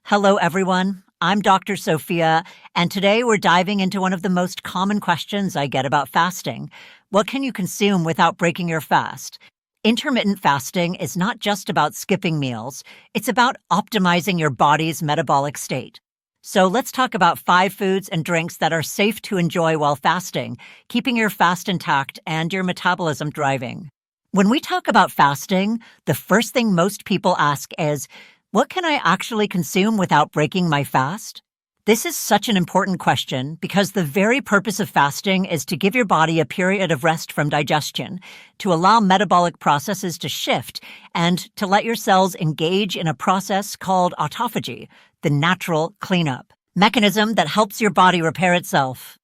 Hello, everyone. I'm Dr. Sofia, and today we're diving into one of the most common questions I get about fasting. What can you consume without breaking your fast? Intermittent fasting is not just about skipping meals, it's about optimizing your body's metabolic state. So let's talk about 5 foods and drinks that are safe to enjoy while fasting, keeping your fast intact and your metabolism driving. When we talk about fasting, the first thing most people ask is, what can I actually consume without breaking my fast? This is such an important question because the very purpose of fasting is to give your body a period of rest from digestion, to allow metabolic processes to shift, and to let your cells engage in a process called autophagy, the natural cleanup mechanism that helps your body repair itself.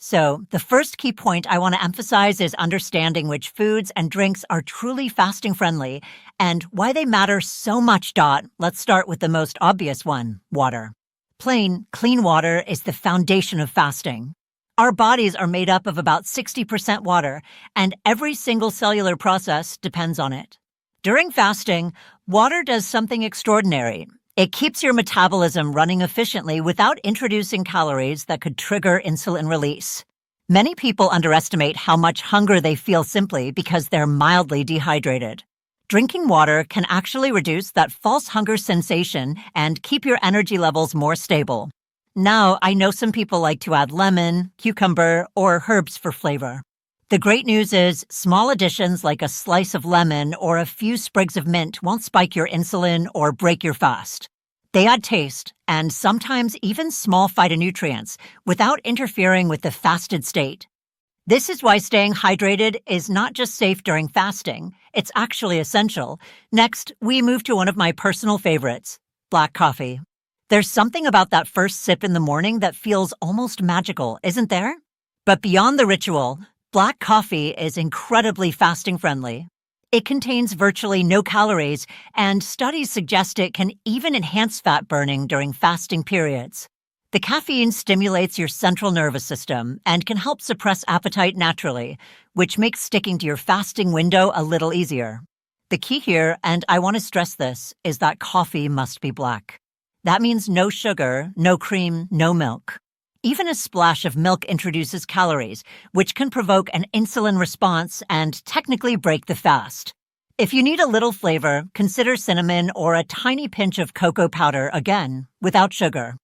So, the first key point I want to emphasize is understanding which foods and drinks are truly fasting friendly and why they matter so much. Let's start with the most obvious one, water. Plain, clean water is the foundation of fasting. Our bodies are made up of about 60% water, and every single cellular process depends on it. During fasting, water does something extraordinary. It keeps your metabolism running efficiently without introducing calories that could trigger insulin release. Many people underestimate how much hunger they feel simply because they're mildly dehydrated. Drinking water can actually reduce that false hunger sensation and keep your energy levels more stable. Now, I know some people like to add lemon, cucumber, or herbs for flavor. The great news is small additions like a slice of lemon or a few sprigs of mint won't spike your insulin or break your fast. They add taste and sometimes even small phytonutrients without interfering with the fasted state. This is why staying hydrated is not just safe during fasting, it's actually essential. Next, we move to one of my personal favorites, black coffee. There's something about that first sip in the morning that feels almost magical, isn't there? But beyond the ritual, black coffee is incredibly fasting friendly. It contains virtually no calories, and studies suggest it can even enhance fat burning during fasting periods. The caffeine stimulates your central nervous system and can help suppress appetite naturally, which makes sticking to your fasting window a little easier. The key here, and I want to stress this, is that coffee must be black. That means no sugar, no cream, no milk. Even a splash of milk introduces calories, which can provoke an insulin response and technically break the fast. If you need a little flavor, consider cinnamon or a tiny pinch of cocoa powder, again, without sugar.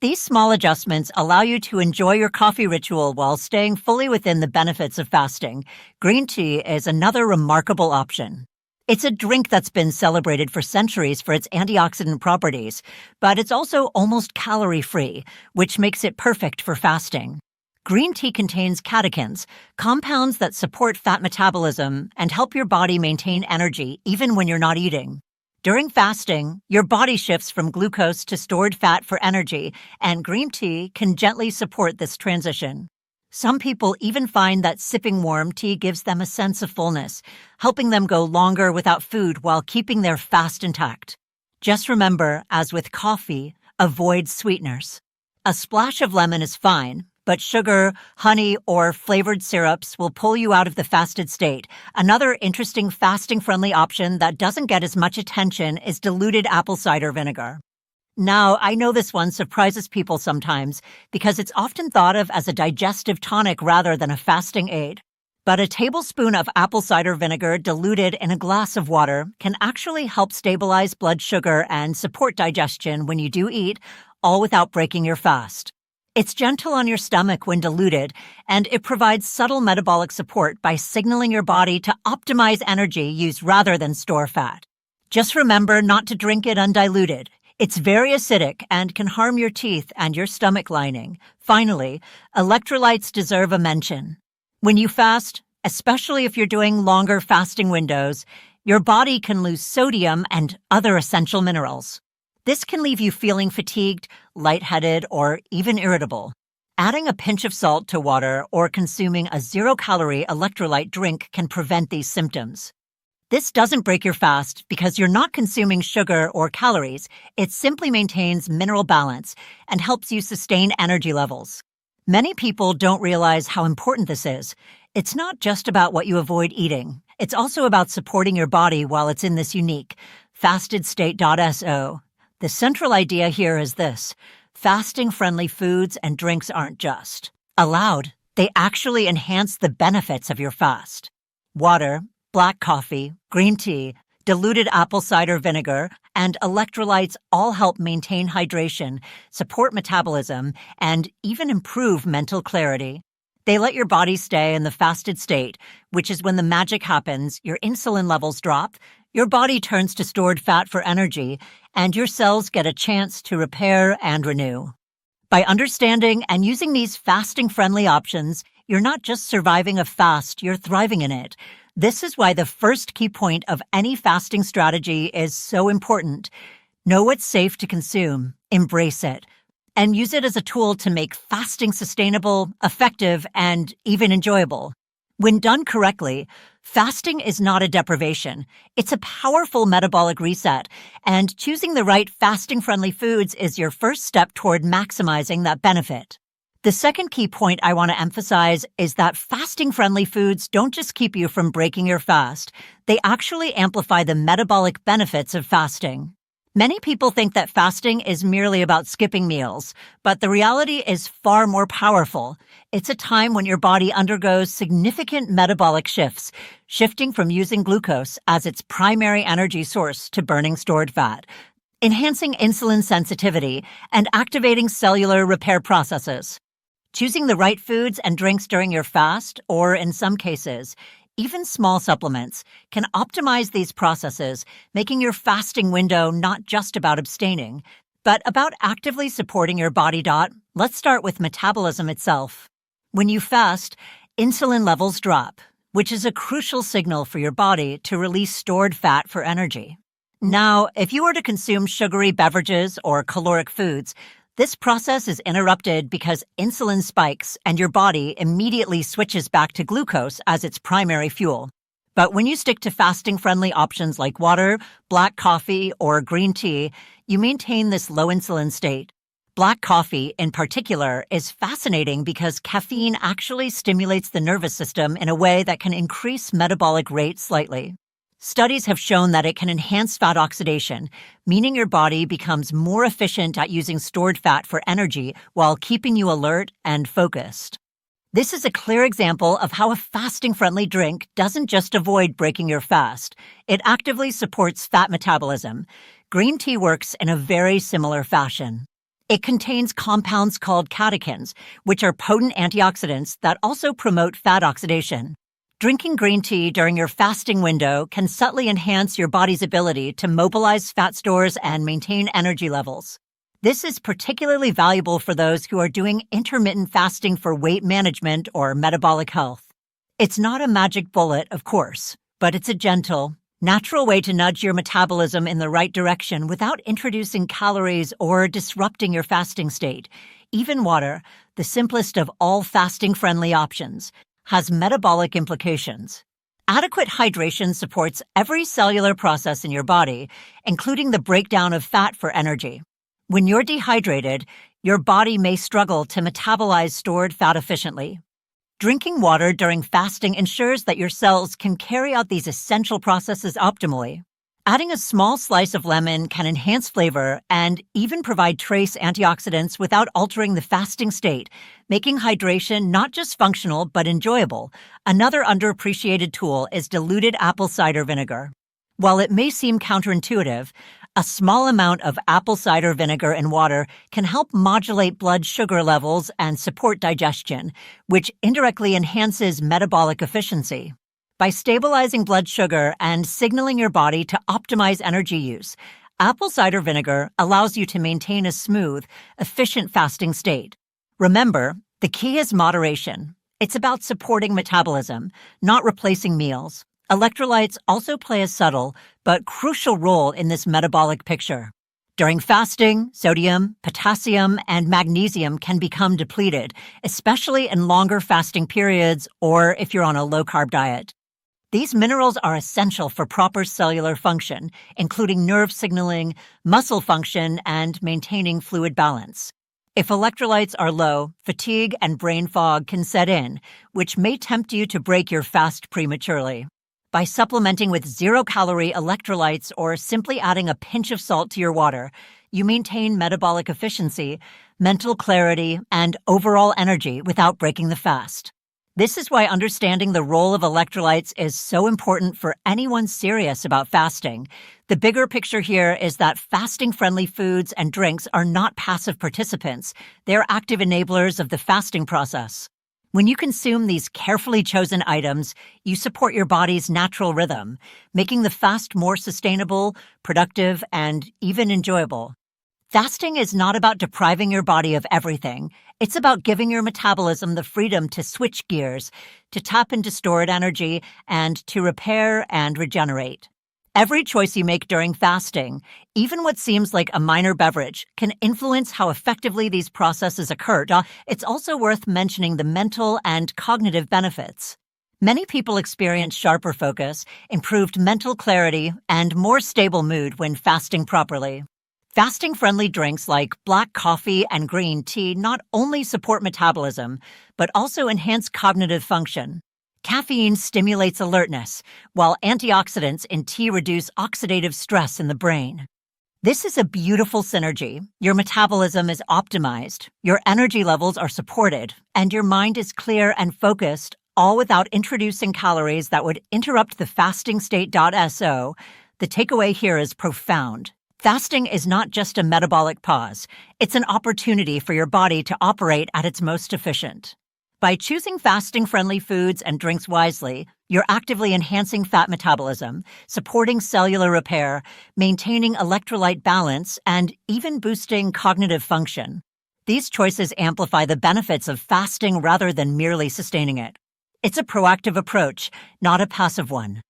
These small adjustments allow you to enjoy your coffee ritual while staying fully within the benefits of fasting. Green tea is another remarkable option. It's a drink that's been celebrated for centuries for its antioxidant properties, but it's also almost calorie-free, which makes it perfect for fasting. Green tea contains catechins, compounds that support fat metabolism and help your body maintain energy even when you're not eating. During fasting, your body shifts from glucose to stored fat for energy, and green tea can gently support this transition. Some people even find that sipping warm tea gives them a sense of fullness, helping them go longer without food while keeping their fast intact. Just remember, as with coffee, avoid sweeteners. A splash of lemon is fine, but sugar, honey, or flavored syrups will pull you out of the fasted state. Another interesting fasting-friendly option that doesn't get as much attention is diluted apple cider vinegar. Now, I know this one surprises people sometimes because it's often thought of as a digestive tonic rather than a fasting aid. But a tablespoon of apple cider vinegar diluted in a glass of water can actually help stabilize blood sugar and support digestion when you do eat, all without breaking your fast. It's gentle on your stomach when diluted, and it provides subtle metabolic support by signaling your body to optimize energy used rather than store fat. Just remember not to drink it undiluted. It's very acidic and can harm your teeth and your stomach lining. Finally, electrolytes deserve a mention. When you fast, especially if you're doing longer fasting windows, your body can lose sodium and other essential minerals. This can leave you feeling fatigued, lightheaded, or even irritable. Adding a pinch of salt to water or consuming a zero-calorie electrolyte drink can prevent these symptoms. This doesn't break your fast because you're not consuming sugar or calories. It simply maintains mineral balance and helps you sustain energy levels. Many people don't realize how important this is. It's not just about what you avoid eating. It's also about supporting your body while it's in this unique fasted state. So The central idea here is this: fasting-friendly foods and drinks aren't just allowed, they actually enhance the benefits of your fast. Water, black coffee, green tea, diluted apple cider vinegar, and electrolytes all help maintain hydration, support metabolism, and even improve mental clarity. They let your body stay in the fasted state, which is when the magic happens. Your insulin levels drop, your body turns to stored fat for energy, and your cells get a chance to repair and renew. By understanding and using these fasting-friendly options, you're not just surviving a fast, you're thriving in it. This is why the first key point of any fasting strategy is so important. Know what's safe to consume, embrace it, and use it as a tool to make fasting sustainable, effective, and even enjoyable. When done correctly, fasting is not a deprivation. It's a powerful metabolic reset, and choosing the right fasting-friendly foods is your first step toward maximizing that benefit. The second key point I want to emphasize is that fasting-friendly foods don't just keep you from breaking your fast, they actually amplify the metabolic benefits of fasting. Many people think that fasting is merely about skipping meals, but the reality is far more powerful. It's a time when your body undergoes significant metabolic shifts, shifting from using glucose as its primary energy source to burning stored fat, enhancing insulin sensitivity, and activating cellular repair processes. Choosing the right foods and drinks during your fast, or in some cases, even small supplements, can optimize these processes, making your fasting window not just about abstaining, but about actively supporting your body. Let's start with metabolism itself. When you fast, insulin levels drop, which is a crucial signal for your body to release stored fat for energy. Now, if you were to consume sugary beverages or caloric foods, this process is interrupted because insulin spikes and your body immediately switches back to glucose as its primary fuel. But when you stick to fasting-friendly options like water, black coffee, or green tea, you maintain this low insulin state. Black coffee, in particular, is fascinating because caffeine actually stimulates the nervous system in a way that can increase metabolic rate slightly. Studies have shown that it can enhance fat oxidation, meaning your body becomes more efficient at using stored fat for energy while keeping you alert and focused. This is a clear example of how a fasting-friendly drink doesn't just avoid breaking your fast. It actively supports fat metabolism. Green tea works in a very similar fashion. It contains compounds called catechins, which are potent antioxidants that also promote fat oxidation. Drinking green tea during your fasting window can subtly enhance your body's ability to mobilize fat stores and maintain energy levels. This is particularly valuable for those who are doing intermittent fasting for weight management or metabolic health. It's not a magic bullet, of course, but it's a gentle, natural way to nudge your metabolism in the right direction without introducing calories or disrupting your fasting state. Even water, the simplest of all fasting-friendly options, has metabolic implications. Adequate hydration supports every cellular process in your body, including the breakdown of fat for energy. When you're dehydrated, your body may struggle to metabolize stored fat efficiently. Drinking water during fasting ensures that your cells can carry out these essential processes optimally. Adding a small slice of lemon can enhance flavor and even provide trace antioxidants without altering the fasting state, making hydration not just functional but enjoyable. Another underappreciated tool is diluted apple cider vinegar. While it may seem counterintuitive, a small amount of apple cider vinegar in water can help modulate blood sugar levels and support digestion, which indirectly enhances metabolic efficiency. By stabilizing blood sugar and signaling your body to optimize energy use, apple cider vinegar allows you to maintain a smooth, efficient fasting state. Remember, the key is moderation. It's about supporting metabolism, not replacing meals. Electrolytes also play a subtle but crucial role in this metabolic picture. During fasting, sodium, potassium, and magnesium can become depleted, especially in longer fasting periods or if you're on a low-carb diet. These minerals are essential for proper cellular function, including nerve signaling, muscle function, and maintaining fluid balance. If electrolytes are low, fatigue and brain fog can set in, which may tempt you to break your fast prematurely. By supplementing with zero-calorie electrolytes or simply adding a pinch of salt to your water, you maintain metabolic efficiency, mental clarity, and overall energy without breaking the fast. This is why understanding the role of electrolytes is so important for anyone serious about fasting. The bigger picture here is that fasting-friendly foods and drinks are not passive participants. They're active enablers of the fasting process. When you consume these carefully chosen items, you support your body's natural rhythm, making the fast more sustainable, productive, and even enjoyable. Fasting is not about depriving your body of everything. It's about giving your metabolism the freedom to switch gears, to tap into stored energy, and to repair and regenerate. Every choice you make during fasting, even what seems like a minor beverage, can influence how effectively these processes occur. It's also worth mentioning the mental and cognitive benefits. Many people experience sharper focus, improved mental clarity, and more stable mood when fasting properly. Fasting-friendly drinks like black coffee and green tea not only support metabolism, but also enhance cognitive function. Caffeine stimulates alertness, while antioxidants in tea reduce oxidative stress in the brain. This is a beautiful synergy. Your metabolism is optimized, your energy levels are supported, and your mind is clear and focused, all without introducing calories that would interrupt the fasting state. So, the takeaway here is profound. Fasting is not just a metabolic pause. It's an opportunity for your body to operate at its most efficient. By choosing fasting-friendly foods and drinks wisely, you're actively enhancing fat metabolism, supporting cellular repair, maintaining electrolyte balance, and even boosting cognitive function. These choices amplify the benefits of fasting rather than merely sustaining it. It's a proactive approach, not a passive one.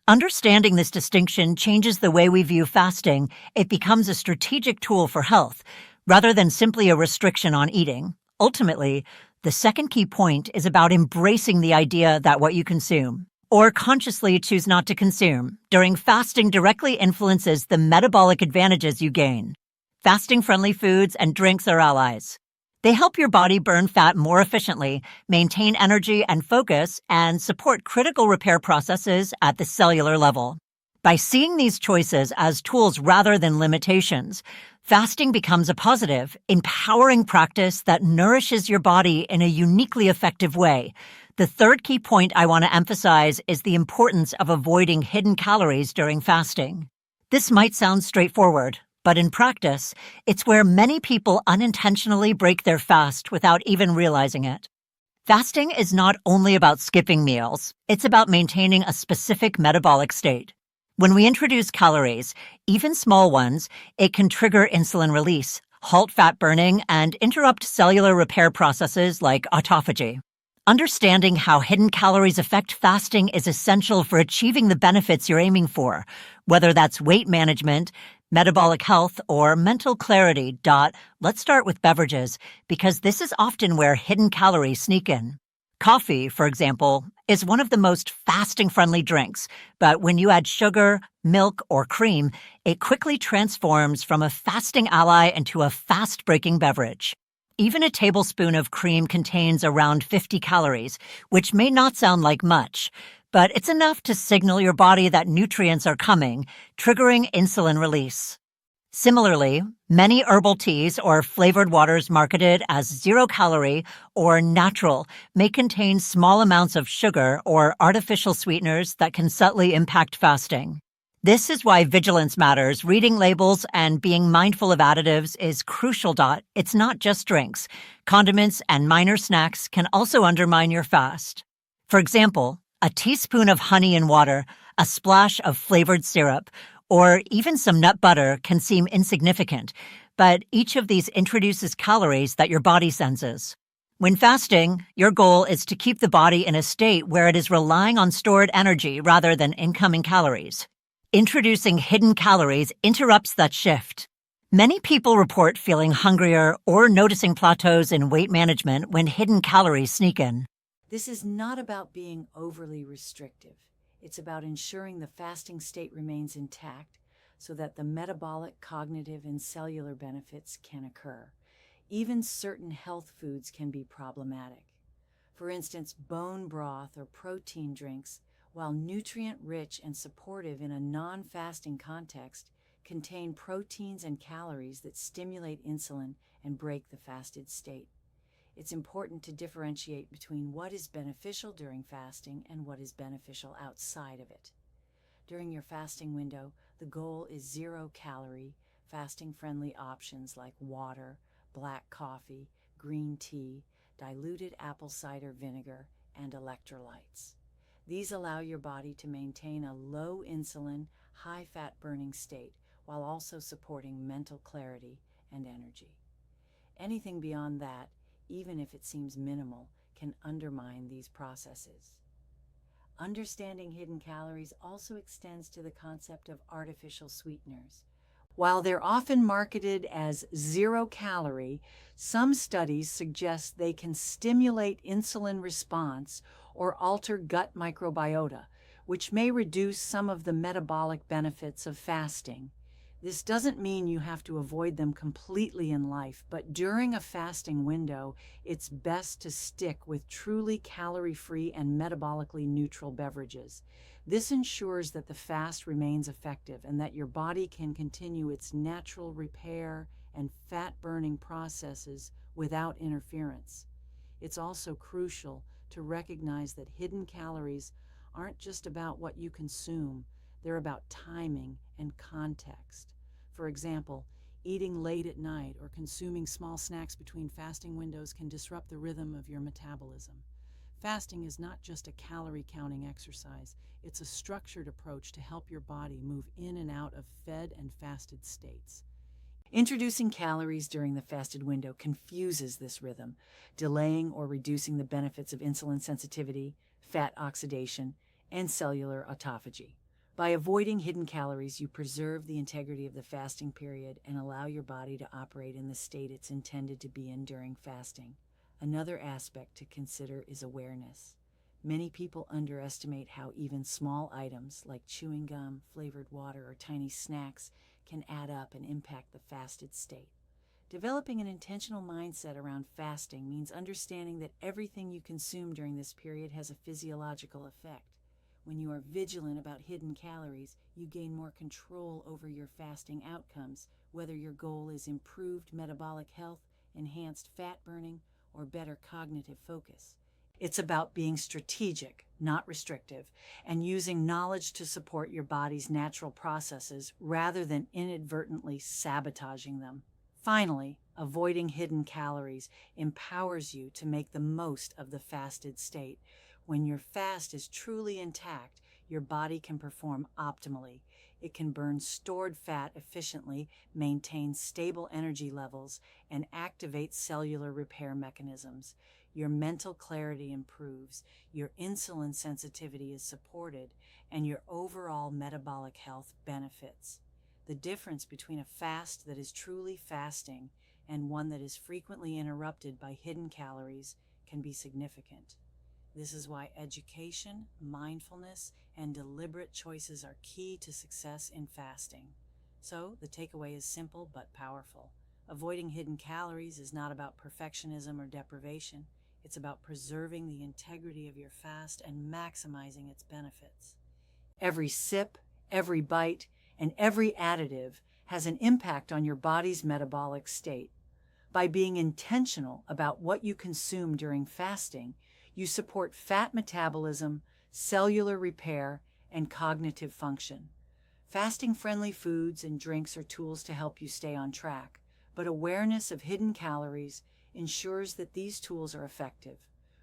Understanding this distinction changes the way we view fasting. It becomes a strategic tool for health, rather than simply a restriction on eating. Ultimately, the second key point is about embracing the idea that what you consume, or consciously choose not to consume, during fasting directly influences the metabolic advantages you gain. Fasting-friendly foods and drinks are allies. They help your body burn fat more efficiently, maintain energy and focus, and support critical repair processes at the cellular level. By seeing these choices as tools rather than limitations, fasting becomes a positive, empowering practice that nourishes your body in a uniquely effective way. The third key point I want to emphasize is the importance of avoiding hidden calories during fasting. This might sound straightforward, but in practice, it's where many people unintentionally break their fast without even realizing it. Fasting is not only about skipping meals, it's about maintaining a specific metabolic state. When we introduce calories, even small ones, it can trigger insulin release, halt fat burning, and interrupt cellular repair processes like autophagy. Understanding how hidden calories affect fasting is essential for achieving the benefits you're aiming for, whether that's weight management, metabolic health, or mental clarity. Let's start with beverages, because this is often where hidden calories sneak in. Coffee, for example, is one of the most fasting-friendly drinks, but when you add sugar, milk, or cream, it quickly transforms from a fasting ally into a fast-breaking beverage. Even a tablespoon of cream contains around 50 calories, which may not sound like much, but it's enough to signal your body that nutrients are coming, triggering insulin release. Similarly, many herbal teas or flavored waters marketed as zero-calorie or natural may contain small amounts of sugar or artificial sweeteners that can subtly impact fasting. This is why vigilance matters. Reading labels and being mindful of additives is crucial. It's not just drinks. Condiments and minor snacks can also undermine your fast. For example, a teaspoon of honey in water, a splash of flavored syrup, or even some nut butter can seem insignificant, but each of these introduces calories that your body senses. When fasting, your goal is to keep the body in a state where it is relying on stored energy rather than incoming calories. Introducing hidden calories interrupts that shift. Many people report feeling hungrier or noticing plateaus in weight management when hidden calories sneak in. This is not about being overly restrictive. It's about ensuring the fasting state remains intact so that the metabolic, cognitive, and cellular benefits can occur. Even certain health foods can be problematic. For instance, bone broth or protein drinks, while nutrient-rich and supportive in a non-fasting context, contain proteins and calories that stimulate insulin and break the fasted state. It's important to differentiate between what is beneficial during fasting and what is beneficial outside of it. During your fasting window, the goal is zero-calorie, fasting-friendly options like water, black coffee, green tea, diluted apple cider vinegar, and electrolytes. These allow your body to maintain a low insulin, high fat burning state while also supporting mental clarity and energy. Anything beyond that, even if it seems minimal, can undermine these processes. Understanding hidden calories also extends to the concept of artificial sweeteners. While they're often marketed as zero-calorie, some studies suggest they can stimulate insulin response or alter gut microbiota, which may reduce some of the metabolic benefits of fasting. This doesn't mean you have to avoid them completely in life, but during a fasting window, it's best to stick with truly calorie-free and metabolically neutral beverages. This ensures that the fast remains effective and that your body can continue its natural repair and fat-burning processes without interference. It's also crucial to recognize that hidden calories aren't just about what you consume, they're about timing and context. For example, eating late at night or consuming small snacks between fasting windows can disrupt the rhythm of your metabolism. Fasting is not just a calorie-counting exercise, it's a structured approach to help your body move in and out of fed and fasted states. Introducing calories during the fasted window confuses this rhythm, delaying or reducing the benefits of insulin sensitivity, fat oxidation, and cellular autophagy. By avoiding hidden calories, you preserve the integrity of the fasting period and allow your body to operate in the state it's intended to be in during fasting. Another aspect to consider is awareness. Many people underestimate how even small items like chewing gum, flavored water, or tiny snacks can add up and impact the fasted state. Developing an intentional mindset around fasting means understanding that everything you consume during this period has a physiological effect. When you are vigilant about hidden calories, you gain more control over your fasting outcomes, whether your goal is improved metabolic health, enhanced fat burning, or better cognitive focus. It's about being strategic, not restrictive, and using knowledge to support your body's natural processes rather than inadvertently sabotaging them. Finally, avoiding hidden calories empowers you to make the most of the fasted state. When your fast is truly intact, your body can perform optimally. It can burn stored fat efficiently, maintain stable energy levels, and activate cellular repair mechanisms. Your mental clarity improves, your insulin sensitivity is supported, and your overall metabolic health benefits. The difference between a fast that is truly fasting and one that is frequently interrupted by hidden calories can be significant. This is why education, mindfulness, and deliberate choices are key to success in fasting. So, the takeaway is simple but powerful. Avoiding hidden calories is not about perfectionism or deprivation. It's about preserving the integrity of your fast and maximizing its benefits. Every sip, every bite, and every additive has an impact on your body's metabolic state. By being intentional about what you consume during fasting, you support fat metabolism, cellular repair, and cognitive function. Fasting-friendly foods and drinks are tools to help you stay on track, but awareness of hidden calories ensures that these tools are effective.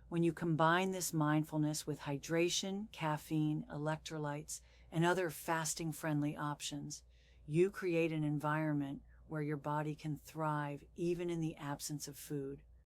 When you combine this mindfulness with hydration, caffeine, electrolytes, and other fasting-friendly options, you create an environment where your body can thrive even in the absence of food.